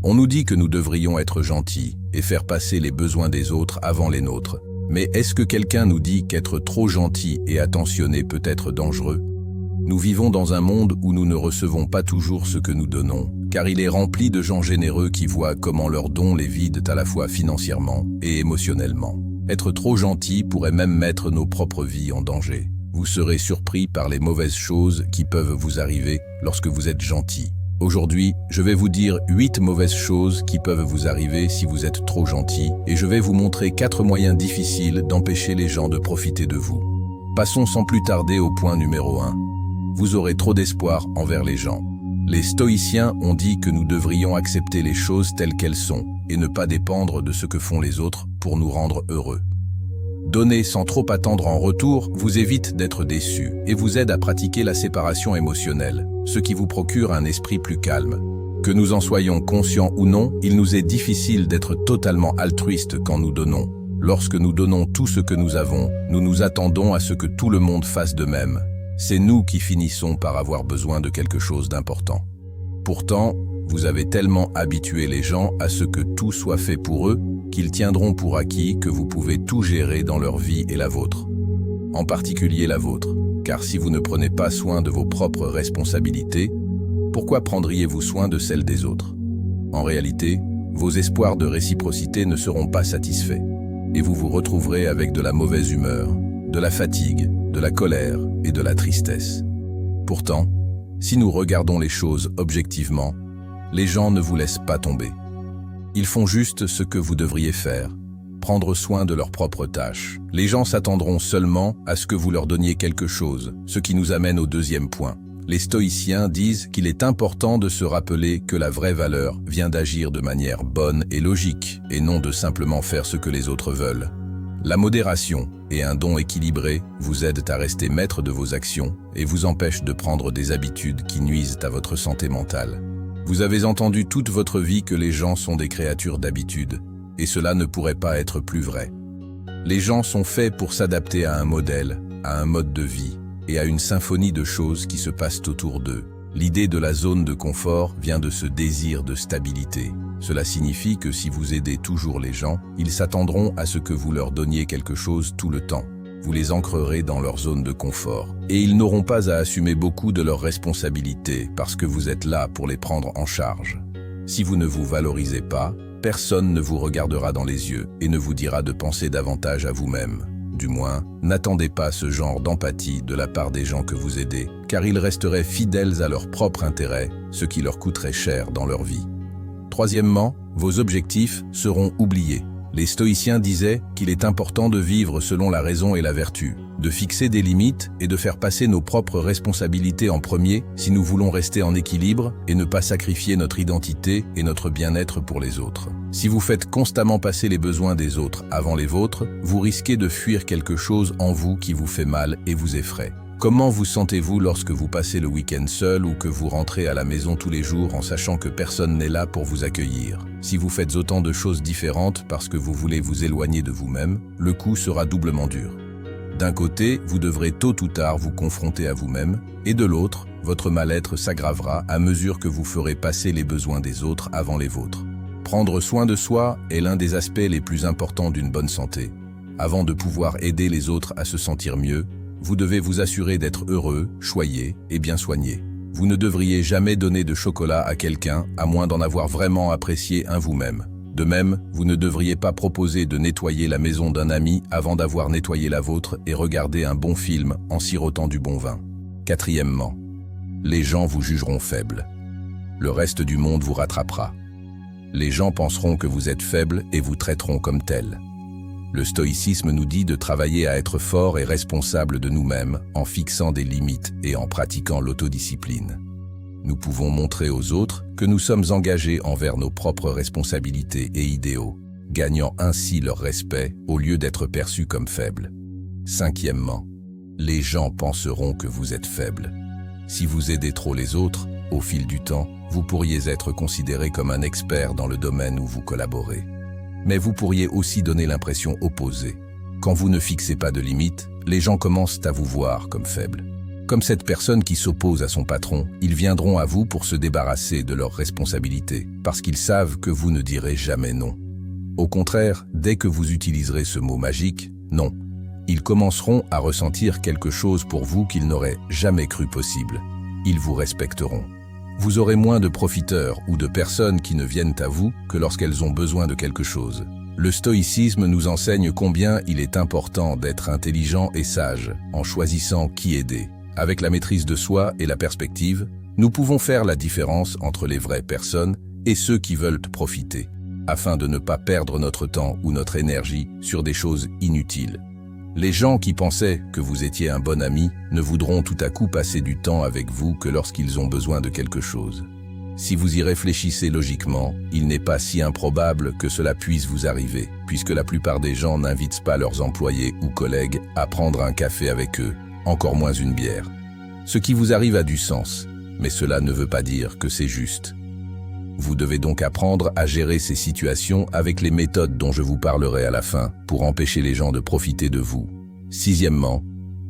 On nous dit que nous devrions être gentils et faire passer les besoins des autres avant les nôtres. Mais est-ce que quelqu'un nous dit qu'être trop gentil et attentionné peut être dangereux? Nous vivons dans un monde où nous ne recevons pas toujours ce que nous donnons, car il est rempli de gens généreux qui voient comment leurs dons les vident à la fois financièrement et émotionnellement. Être trop gentil pourrait même mettre nos propres vies en danger. Vous serez surpris par les mauvaises choses qui peuvent vous arriver lorsque vous êtes gentil. Aujourd'hui, je vais vous dire 8 mauvaises choses qui peuvent vous arriver si vous êtes trop gentil et je vais vous montrer 4 moyens difficiles d'empêcher les gens de profiter de vous. Passons sans plus tarder au point numéro 1. Vous aurez trop d'espoir envers les gens. Les stoïciens ont dit que nous devrions accepter les choses telles qu'elles sont et ne pas dépendre de ce que font les autres pour nous rendre heureux. Donner sans trop attendre en retour vous évite d'être déçu et vous aide à pratiquer la séparation émotionnelle, ce qui vous procure un esprit plus calme. Que nous en soyons conscients ou non, il nous est difficile d'être totalement altruiste quand nous donnons. Lorsque nous donnons tout ce que nous avons, nous nous attendons à ce que tout le monde fasse de même. C'est nous qui finissons par avoir besoin de quelque chose d'important. Pourtant, vous avez tellement habitué les gens à ce que tout soit fait pour eux, qu'ils tiendront pour acquis que vous pouvez tout gérer dans leur vie et la vôtre. En particulier la vôtre, car si vous ne prenez pas soin de vos propres responsabilités, pourquoi prendriez-vous soin de celles des autres? En réalité, vos espoirs de réciprocité ne seront pas satisfaits, et vous vous retrouverez avec de la mauvaise humeur, de la fatigue, de la colère et de la tristesse. Pourtant, si nous regardons les choses objectivement, les gens ne vous laissent pas tomber. Ils font juste ce que vous devriez faire, prendre soin de leurs propres tâches. Les gens s'attendront seulement à ce que vous leur donniez quelque chose, ce qui nous amène au deuxième point. Les stoïciens disent qu'il est important de se rappeler que la vraie valeur vient d'agir de manière bonne et logique, et non de simplement faire ce que les autres veulent. La modération et un don équilibré vous aident à rester maître de vos actions et vous empêchent de prendre des habitudes qui nuisent à votre santé mentale. Vous avez entendu toute votre vie que les gens sont des créatures d'habitude, et cela ne pourrait pas être plus vrai. Les gens sont faits pour s'adapter à un modèle, à un mode de vie, et à une symphonie de choses qui se passent autour d'eux. L'idée de la zone de confort vient de ce désir de stabilité. Cela signifie que si vous aidez toujours les gens, ils s'attendront à ce que vous leur donniez quelque chose tout le temps. Vous les ancrerez dans leur zone de confort. Et ils n'auront pas à assumer beaucoup de leurs responsabilités parce que vous êtes là pour les prendre en charge. Si vous ne vous valorisez pas, personne ne vous regardera dans les yeux et ne vous dira de penser davantage à vous-même. Du moins, n'attendez pas ce genre d'empathie de la part des gens que vous aidez, car ils resteraient fidèles à leur propre intérêt, ce qui leur coûterait cher dans leur vie. Troisièmement, vos objectifs seront oubliés. Les stoïciens disaient qu'il est important de vivre selon la raison et la vertu, de fixer des limites et de faire passer nos propres responsabilités en premier si nous voulons rester en équilibre et ne pas sacrifier notre identité et notre bien-être pour les autres. Si vous faites constamment passer les besoins des autres avant les vôtres, vous risquez de fuir quelque chose en vous qui vous fait mal et vous effraie. Comment vous sentez-vous lorsque vous passez le week-end seul ou que vous rentrez à la maison tous les jours en sachant que personne n'est là pour vous accueillir? Si vous faites autant de choses différentes parce que vous voulez vous éloigner de vous-même, le coup sera doublement dur. D'un côté, vous devrez tôt ou tard vous confronter à vous-même, et de l'autre, votre mal-être s'aggravera à mesure que vous ferez passer les besoins des autres avant les vôtres. Prendre soin de soi est l'un des aspects les plus importants d'une bonne santé. Avant de pouvoir aider les autres à se sentir mieux, vous devez vous assurer d'être heureux, choyé et bien soigné. Vous ne devriez jamais donner de chocolat à quelqu'un à moins d'en avoir vraiment apprécié un vous-même. De même, vous ne devriez pas proposer de nettoyer la maison d'un ami avant d'avoir nettoyé la vôtre et regarder un bon film en sirotant du bon vin. Quatrièmement, les gens vous jugeront faible. Le reste du monde vous rattrapera. Les gens penseront que vous êtes faible et vous traiteront comme tel. Le stoïcisme nous dit de travailler à être fort et responsable de nous-mêmes en fixant des limites et en pratiquant l'autodiscipline. Nous pouvons montrer aux autres que nous sommes engagés envers nos propres responsabilités et idéaux, gagnant ainsi leur respect au lieu d'être perçus comme faibles. Cinquièmement, les gens penseront que vous êtes faible. Si vous aidez trop les autres, au fil du temps, vous pourriez être considéré comme un expert dans le domaine où vous collaborez. Mais vous pourriez aussi donner l'impression opposée. Quand vous ne fixez pas de limites, les gens commencent à vous voir comme faible. Comme cette personne qui s'oppose à son patron, ils viendront à vous pour se débarrasser de leurs responsabilités, parce qu'ils savent que vous ne direz jamais non. Au contraire, dès que vous utiliserez ce mot magique, non, ils commenceront à ressentir quelque chose pour vous qu'ils n'auraient jamais cru possible. Ils vous respecteront. Vous aurez moins de profiteurs ou de personnes qui ne viennent à vous que lorsqu'elles ont besoin de quelque chose. Le stoïcisme nous enseigne combien il est important d'être intelligent et sage en choisissant qui aider. Avec la maîtrise de soi et la perspective, nous pouvons faire la différence entre les vraies personnes et ceux qui veulent profiter, afin de ne pas perdre notre temps ou notre énergie sur des choses inutiles. Les gens qui pensaient que vous étiez un bon ami ne voudront tout à coup passer du temps avec vous que lorsqu'ils ont besoin de quelque chose. Si vous y réfléchissez logiquement, il n'est pas si improbable que cela puisse vous arriver, puisque la plupart des gens n'invitent pas leurs employés ou collègues à prendre un café avec eux, encore moins une bière. Ce qui vous arrive a du sens, mais cela ne veut pas dire que c'est juste. Vous devez donc apprendre à gérer ces situations avec les méthodes dont je vous parlerai à la fin pour empêcher les gens de profiter de vous. Sixièmement,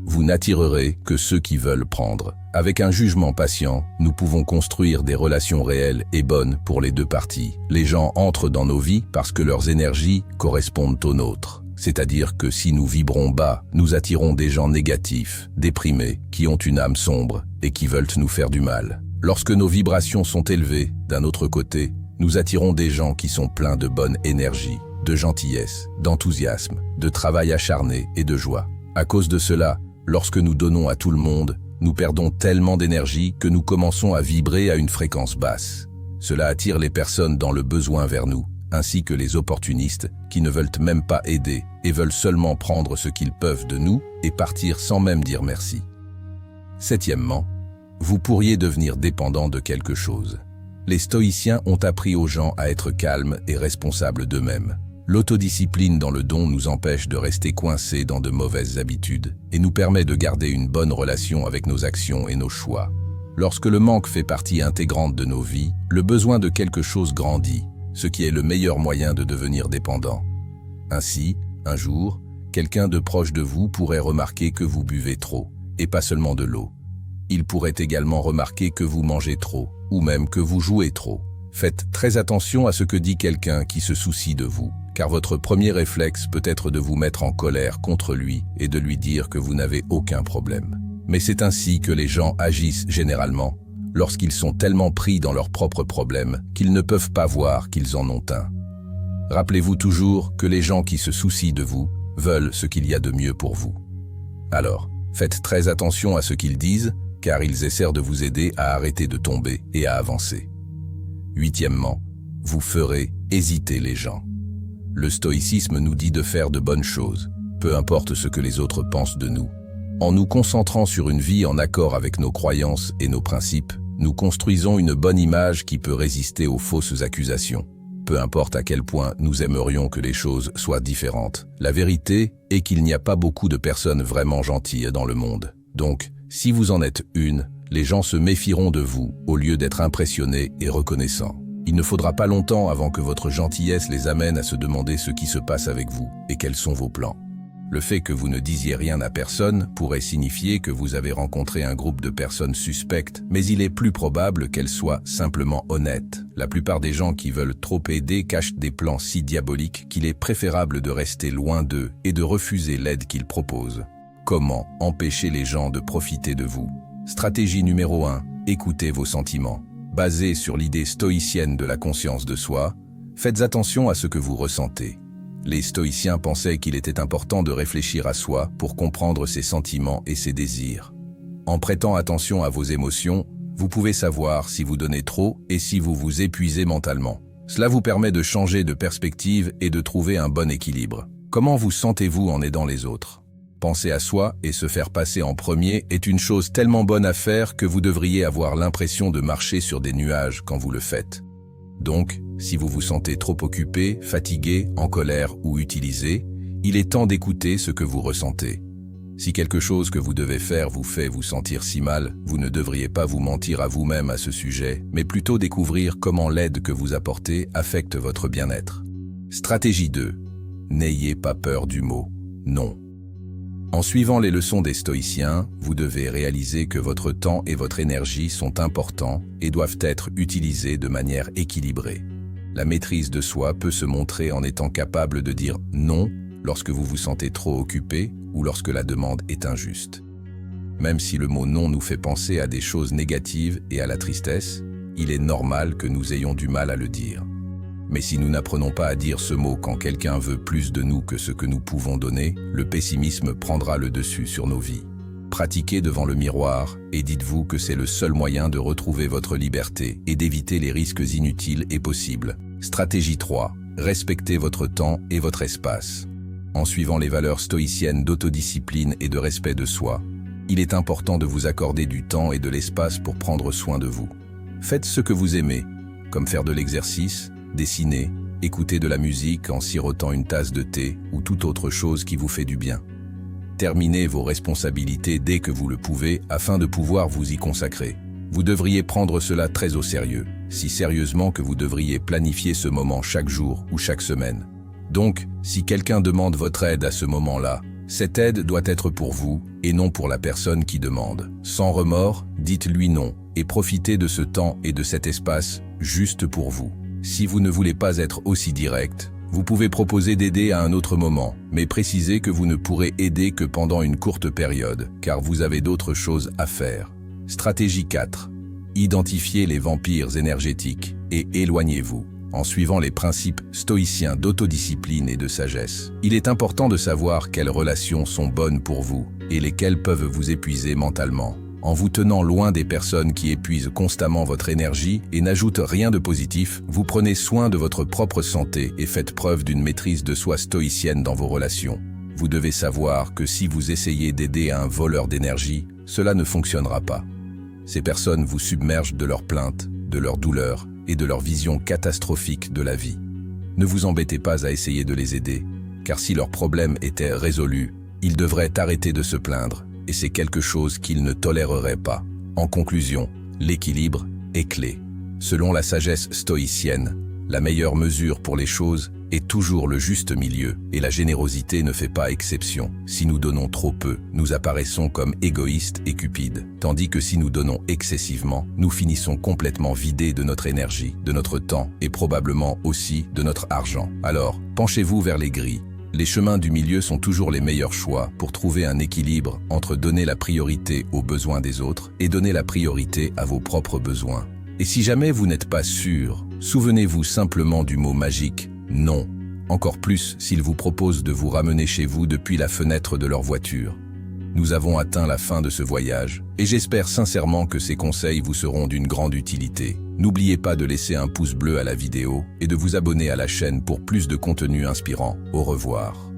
vous n'attirerez que ceux qui veulent prendre. Avec un jugement patient, nous pouvons construire des relations réelles et bonnes pour les deux parties. Les gens entrent dans nos vies parce que leurs énergies correspondent aux nôtres. C'est-à-dire que si nous vibrons bas, nous attirons des gens négatifs, déprimés, qui ont une âme sombre et qui veulent nous faire du mal. Lorsque nos vibrations sont élevées, d'un autre côté, nous attirons des gens qui sont pleins de bonne énergie, de gentillesse, d'enthousiasme, de travail acharné et de joie. À cause de cela, lorsque nous donnons à tout le monde, nous perdons tellement d'énergie que nous commençons à vibrer à une fréquence basse. Cela attire les personnes dans le besoin vers nous, ainsi que les opportunistes qui ne veulent même pas aider et veulent seulement prendre ce qu'ils peuvent de nous et partir sans même dire merci. Septièmement, vous pourriez devenir dépendant de quelque chose. Les stoïciens ont appris aux gens à être calmes et responsables d'eux-mêmes. L'autodiscipline dans le don nous empêche de rester coincés dans de mauvaises habitudes et nous permet de garder une bonne relation avec nos actions et nos choix. Lorsque le manque fait partie intégrante de nos vies, le besoin de quelque chose grandit, ce qui est le meilleur moyen de devenir dépendant. Ainsi, un jour, quelqu'un de proche de vous pourrait remarquer que vous buvez trop, et pas seulement de l'eau. Il pourrait également remarquer que vous mangez trop, ou même que vous jouez trop. Faites très attention à ce que dit quelqu'un qui se soucie de vous, car votre premier réflexe peut être de vous mettre en colère contre lui et de lui dire que vous n'avez aucun problème. Mais c'est ainsi que les gens agissent généralement, lorsqu'ils sont tellement pris dans leurs propres problèmes qu'ils ne peuvent pas voir qu'ils en ont un. Rappelez-vous toujours que les gens qui se soucient de vous veulent ce qu'il y a de mieux pour vous. Alors, faites très attention à ce qu'ils disent, car ils essaient de vous aider à arrêter de tomber et à avancer. Huitièmement, vous ferez hésiter les gens. Le stoïcisme nous dit de faire de bonnes choses, peu importe ce que les autres pensent de nous. En nous concentrant sur une vie en accord avec nos croyances et nos principes, nous construisons une bonne image qui peut résister aux fausses accusations. Peu importe à quel point nous aimerions que les choses soient différentes, la vérité est qu'il n'y a pas beaucoup de personnes vraiment gentilles dans le monde. Donc, si vous en êtes une, les gens se méfieront de vous au lieu d'être impressionnés et reconnaissants. Il ne faudra pas longtemps avant que votre gentillesse les amène à se demander ce qui se passe avec vous et quels sont vos plans. Le fait que vous ne disiez rien à personne pourrait signifier que vous avez rencontré un groupe de personnes suspectes, mais il est plus probable qu'elles soient simplement honnêtes. La plupart des gens qui veulent trop aider cachent des plans si diaboliques qu'il est préférable de rester loin d'eux et de refuser l'aide qu'ils proposent. Comment empêcher les gens de profiter de vous? Stratégie numéro 1. Écoutez vos sentiments. Basé sur l'idée stoïcienne de la conscience de soi, faites attention à ce que vous ressentez. Les stoïciens pensaient qu'il était important de réfléchir à soi pour comprendre ses sentiments et ses désirs. En prêtant attention à vos émotions, vous pouvez savoir si vous donnez trop et si vous vous épuisez mentalement. Cela vous permet de changer de perspective et de trouver un bon équilibre. Comment vous sentez-vous en aidant les autres? Penser à soi et se faire passer en premier est une chose tellement bonne à faire que vous devriez avoir l'impression de marcher sur des nuages quand vous le faites. Donc, si vous vous sentez trop occupé, fatigué, en colère ou utilisé, il est temps d'écouter ce que vous ressentez. Si quelque chose que vous devez faire vous fait vous sentir si mal, vous ne devriez pas vous mentir à vous-même à ce sujet, mais plutôt découvrir comment l'aide que vous apportez affecte votre bien-être. Stratégie 2. N'ayez pas peur du mot « non ». En suivant les leçons des stoïciens, vous devez réaliser que votre temps et votre énergie sont importants et doivent être utilisés de manière équilibrée. La maîtrise de soi peut se montrer en étant capable de dire non lorsque vous vous sentez trop occupé ou lorsque la demande est injuste. Même si le mot non nous fait penser à des choses négatives et à la tristesse, il est normal que nous ayons du mal à le dire. Mais si nous n'apprenons pas à dire ce mot quand quelqu'un veut plus de nous que ce que nous pouvons donner, le pessimisme prendra le dessus sur nos vies. Pratiquez devant le miroir et dites-vous que c'est le seul moyen de retrouver votre liberté et d'éviter les risques inutiles et possibles. Stratégie 3. Respectez votre temps et votre espace. En suivant les valeurs stoïciennes d'autodiscipline et de respect de soi, il est important de vous accorder du temps et de l'espace pour prendre soin de vous. Faites ce que vous aimez, comme faire de l'exercice, dessiner, écouter de la musique en sirotant une tasse de thé ou toute autre chose qui vous fait du bien. Terminez vos responsabilités dès que vous le pouvez afin de pouvoir vous y consacrer. Vous devriez prendre cela très au sérieux, si sérieusement que vous devriez planifier ce moment chaque jour ou chaque semaine. Donc, si quelqu'un demande votre aide à ce moment-là, cette aide doit être pour vous et non pour la personne qui demande. Sans remords, dites-lui non et profitez de ce temps et de cet espace juste pour vous. Si vous ne voulez pas être aussi direct, vous pouvez proposer d'aider à un autre moment, mais précisez que vous ne pourrez aider que pendant une courte période, car vous avez d'autres choses à faire. Stratégie 4. Identifiez les vampires énergétiques et éloignez-vous. En suivant les principes stoïciens d'autodiscipline et de sagesse, il est important de savoir quelles relations sont bonnes pour vous et lesquelles peuvent vous épuiser mentalement. En vous tenant loin des personnes qui épuisent constamment votre énergie et n'ajoutent rien de positif, vous prenez soin de votre propre santé et faites preuve d'une maîtrise de soi stoïcienne dans vos relations. Vous devez savoir que si vous essayez d'aider un voleur d'énergie, cela ne fonctionnera pas. Ces personnes vous submergent de leurs plaintes, de leurs douleurs et de leur vision catastrophique de la vie. Ne vous embêtez pas à essayer de les aider, car si leur problème était résolu, ils devraient arrêter de se plaindre, et c'est quelque chose qu'ils ne toléreraient pas. En conclusion, l'équilibre est clé. Selon la sagesse stoïcienne, la meilleure mesure pour les choses est toujours le juste milieu, et la générosité ne fait pas exception. Si nous donnons trop peu, nous apparaissons comme égoïstes et cupides, tandis que si nous donnons excessivement, nous finissons complètement vidés de notre énergie, de notre temps et probablement aussi de notre argent. Alors, penchez-vous vers les grilles. Les chemins du milieu sont toujours les meilleurs choix pour trouver un équilibre entre donner la priorité aux besoins des autres et donner la priorité à vos propres besoins. Et si jamais vous n'êtes pas sûr, souvenez-vous simplement du mot magique « non ». Encore plus s'ils vous proposent de vous ramener chez vous depuis la fenêtre de leur voiture. Nous avons atteint la fin de ce voyage et j'espère sincèrement que ces conseils vous seront d'une grande utilité. N'oubliez pas de laisser un pouce bleu à la vidéo et de vous abonner à la chaîne pour plus de contenu inspirant. Au revoir.